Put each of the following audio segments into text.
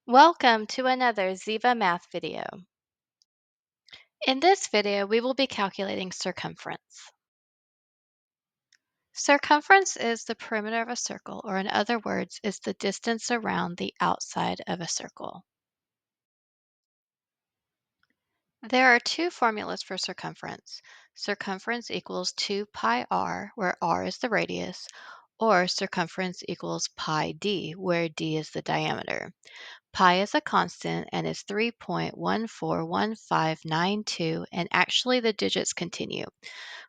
Welcome to another Ziva Math video. In this video, we will be calculating circumference. Circumference is the perimeter of a circle, or in other words, is the distance around the outside of a circle. There are two formulas for circumference. Circumference equals 2 pi r, where r is the radius, or circumference equals pi d, where d is the diameter. Pi is a constant and is 3.141592, and actually the digits continue.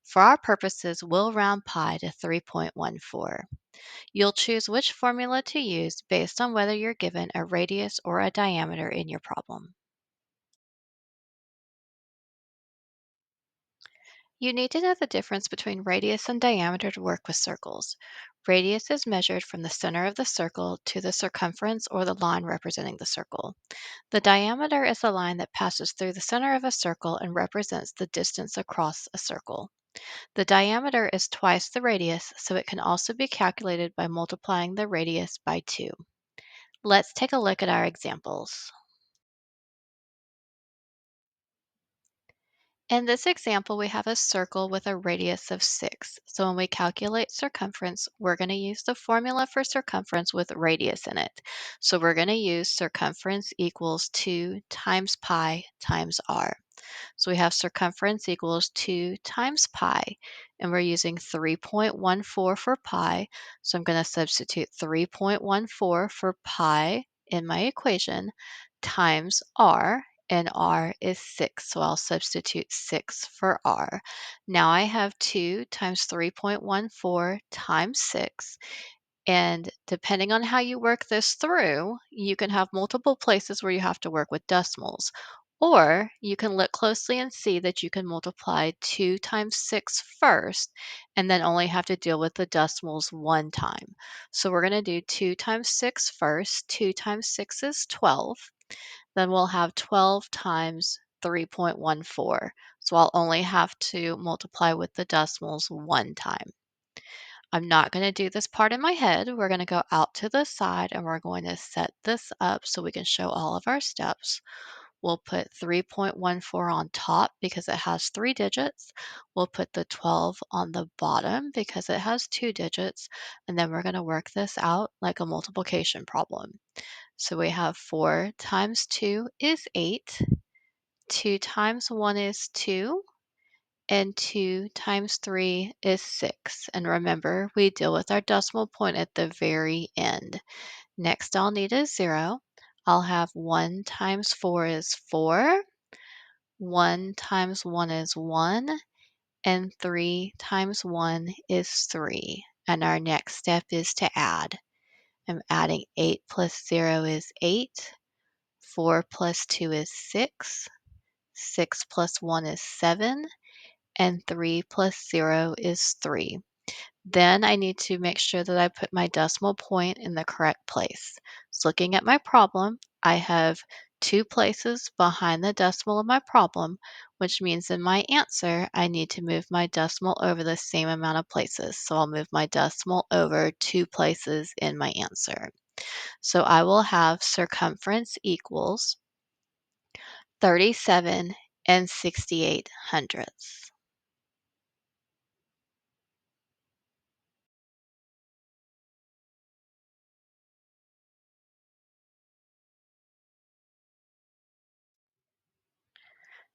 For our purposes, we'll round pi to 3.14. You'll choose which formula to use based on whether you're given a radius or a diameter in your problem. You need to know the difference between radius and diameter to work with circles. Radius is measured from the center of the circle to the circumference or the line representing the circle. The diameter is the line that passes through the center of a circle and represents the distance across a circle. The diameter is twice the radius, so it can also be calculated by multiplying the radius by 2. Let's take a look at our examples. In this example, we have a circle with a radius of 6. So when we calculate circumference, we're going to use the formula for circumference with radius in it. So we're going to use circumference equals 2 times pi times r. So we have circumference equals 2 times pi, and we're using 3.14 for pi. So I'm going to substitute 3.14 for pi in my equation times r, and r is 6. So I'll substitute 6 for r. Now I have 2 times 3.14 times 6. And depending on how you work this through, you can have multiple places where you have to work with decimals. Or you can look closely and see that you can multiply 2 times 6 first and then only have to deal with the decimals one time. So we're going to do 2 times 6 first. 2 times 6 is 12. Then we'll have 12 times 3.14. So I'll only have to multiply with the decimals one time. I'm not going to do this part in my head. We're going to go out to the side and we're going to set this up so we can show all of our steps. We'll put 3.14 on top because it has 3 digits. We'll put the 12 on the bottom because it has 2 digits. And then we're going to work this out like a multiplication problem. So we have 4 times 2 is 8. 2 times 1 is 2. And 2 times 3 is 6. And remember, we deal with our decimal point at the very end. Next, I'll need a 0. I'll have 1 times 4 is 4. 1 times 1 is 1. And 3 times 1 is 3. And our next step is to add. I'm adding 8 plus 0 is 8. 4 plus 2 is 6. 6 plus 1 is 7. And 3 plus 0 is 3. Then I need to make sure that I put my decimal point in the correct place. So looking at my problem, I have 2 places behind the decimal of my problem, which means in my answer, I need to move my decimal over the same amount of places. So I'll move my decimal over 2 places in my answer. So I will have circumference equals 37 and 68 hundredths.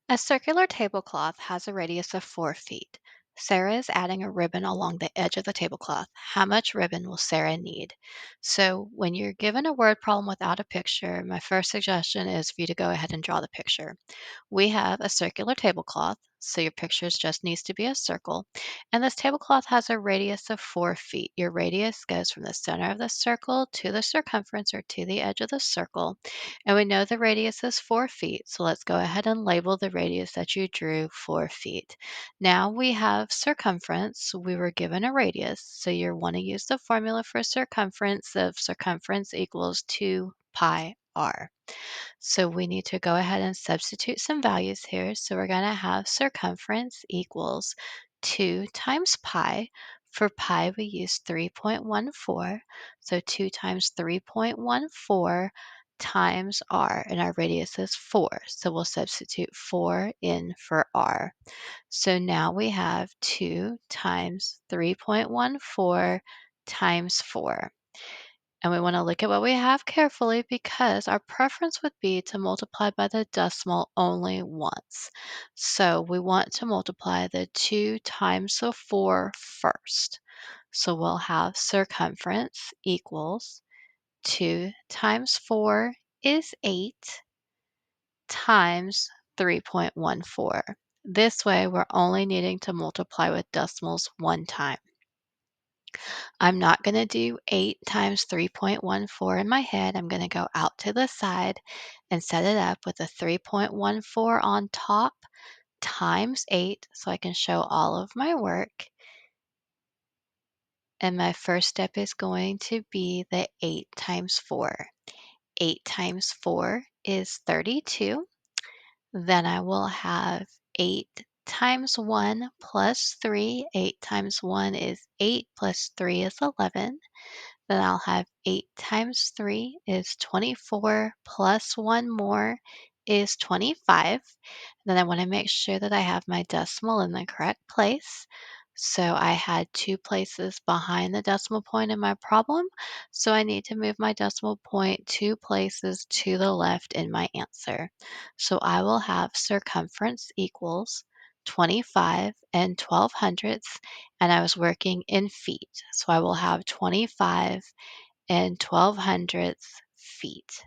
A circular tablecloth has a radius of 4 feet. Sarah is adding a ribbon along the edge of the tablecloth. How much ribbon will Sarah need? So when you're given a word problem without a picture, my first suggestion is for you to go ahead and draw the picture. We have a circular tablecloth, so your pictures just needs to be a circle. And this tablecloth has a radius of 4 feet. Your radius goes from the center of the circle to the circumference or to the edge of the circle. And we know the radius is 4 feet, so let's go ahead and label the radius that you drew 4 feet. Now we have circumference. We were given a radius, so you want to use the formula for circumference of circumference equals 2 pi r. So we need to go ahead and substitute some values here. So we're going to have circumference equals 2 times pi. For pi, we use 3.14. So 2 times 3.14 times r, and our radius is 4. So we'll substitute 4 in for r. So now we have 2 times 3.14 times 4. And we want to look at what we have carefully because our preference would be to multiply by the decimal only once. So we want to multiply the 2 times the 4 first. So we'll have circumference equals 2 times 4 is 8 times 3.14. This way, we're only needing to multiply with decimals one time. I'm not going to do 8 times 3.14 in my head. I'm going to go out to the side and set it up with a 3.14 on top times 8 so I can show all of my work. And my first step is going to be the 8 times 4. 8 times 4 is 32. Then I will have 8 times 1 plus 3. 8 times 1 is 8 plus 3 is 11. Then I'll have 8 times 3 is 24 plus 1 more is 25. Then I want to make sure that I have my decimal in the correct place. So I had 2 places behind the decimal point in my problem. So I need to move my decimal point 2 places to the left in my answer. So I will have circumference equals 25 and 12 hundredths, and I was working in feet. So I will have 25 and 12 hundredths feet.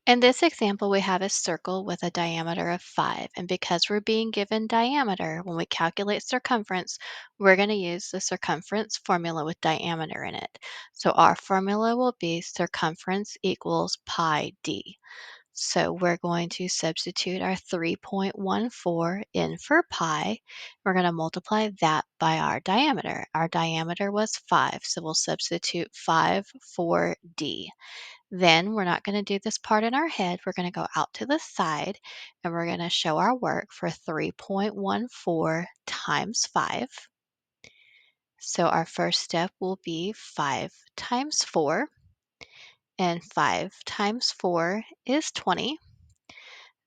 In this example, we have a circle with a diameter of 5, and because we're being given diameter, when we calculate circumference, we're going to use the circumference formula with diameter in it. So our formula will be circumference equals pi d. So we're going to substitute our 3.14 in for pi. We're going to multiply that by our diameter. Our diameter was 5, so we'll substitute 5 for d. Then we're not going to do this part in our head. We're going to go out to the side and we're going to show our work for 3.14 times 5. So our first step will be 5 times 4, and 5 times 4 is 20.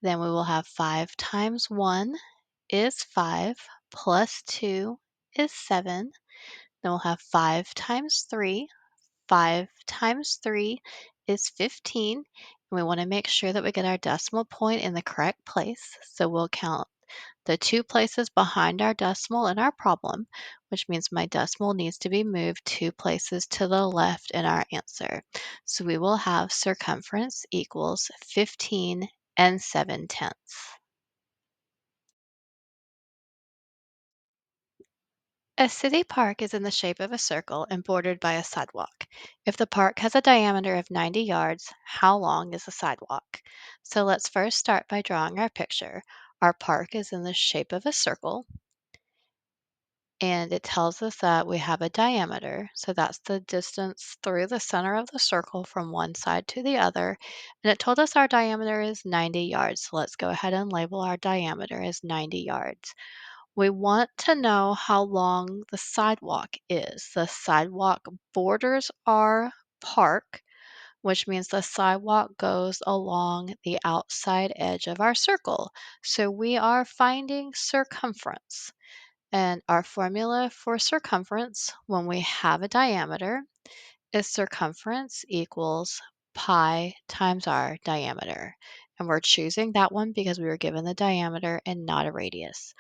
Then we will have 5 times 1 is 5, plus 2 is 7. Then we'll have 5 times 3. 5 times 3 is 15. And we want to make sure that we get our decimal point in the correct place. So we'll count the 2 places behind our decimal in our problem, which means my decimal needs to be moved 2 places to the left in our answer. So we will have circumference equals 15 and 7/10. A city park is in the shape of a circle and bordered by a sidewalk. If the park has a diameter of 90 yards, how long is the sidewalk? So let's first start by drawing our picture. Our park is in the shape of a circle, and it tells us that we have a diameter. So that's the distance through the center of the circle from one side to the other. And it told us our diameter is 90 yards. So let's go ahead and label our diameter as 90 yards. We want to know how long the sidewalk is. The sidewalk borders our park, which means the sidewalk goes along the outside edge of our circle. So we are finding circumference. And our formula for circumference, when we have a diameter, is circumference equals pi times our diameter. And we're choosing that one because we were given the diameter and not a radius.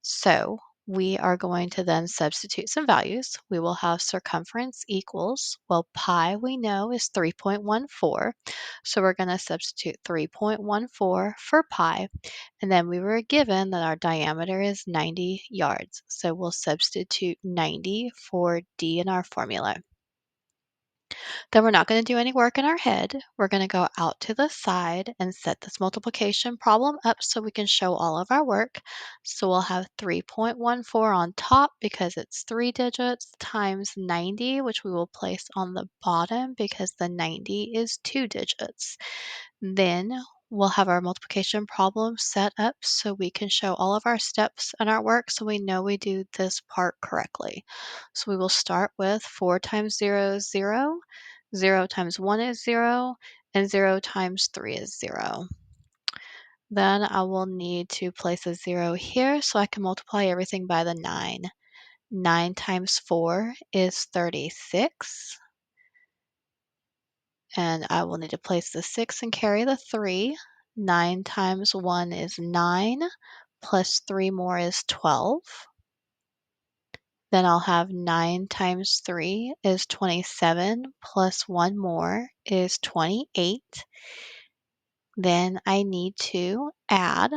So we are going to then substitute some values. We will have circumference equals, well, pi we know is 3.14. So we're going to substitute 3.14 for pi. And then we were given that our diameter is 90 yards. So we'll substitute 90 for d in our formula. Then we're not going to do any work in our head. We're going to go out to the side and set this multiplication problem up so we can show all of our work. So we'll have 3.14 on top because it's 3 digits times 90, which we will place on the bottom because the 90 is 2 digits. Then we'll have our multiplication problem set up so we can show all of our steps in our work so we know we do this part correctly. So we will start with 4 times 0 is 0, 0 times 1 is 0, and 0 times 3 is 0. Then I will need to place a 0 here so I can multiply everything by the 9. 9 times 4 is 36. And I will need to place the 6 and carry the 3. 9 times 1 is 9, plus 3 more is 12. Then I'll have 9 times 3 is 27, plus 1 more is 28. Then I need to add.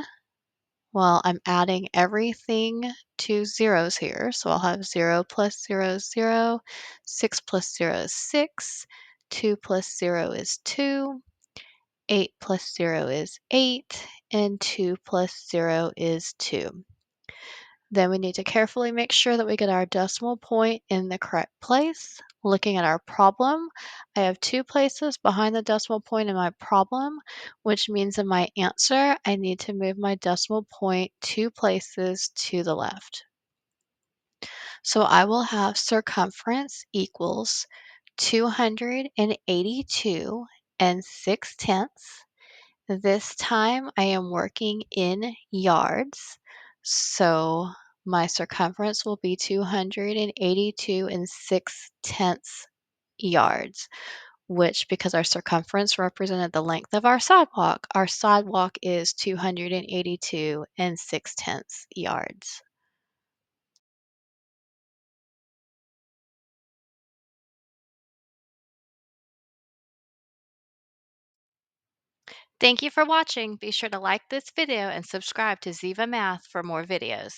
Well, I'm adding everything to zeros here. So I'll have 0 plus 0 is 0, 6 plus 0 is 6, 2 plus 0 is 2, 8 plus 0 is 8, and 2 plus 0 is 2. Then we need to carefully make sure that we get our decimal point in the correct place. Looking at our problem, I have 2 places behind the decimal point in my problem, which means in my answer, I need to move my decimal point 2 places to the left. So I will have circumference equals 282 and 6/10. This time I am working in yards, so my circumference will be 282 and 6/10 yards, which, because our circumference represented the length of our sidewalk is 282 and 6/10 yards. Thank you for watching. Be sure to like this video and subscribe to Ziva Math for more videos.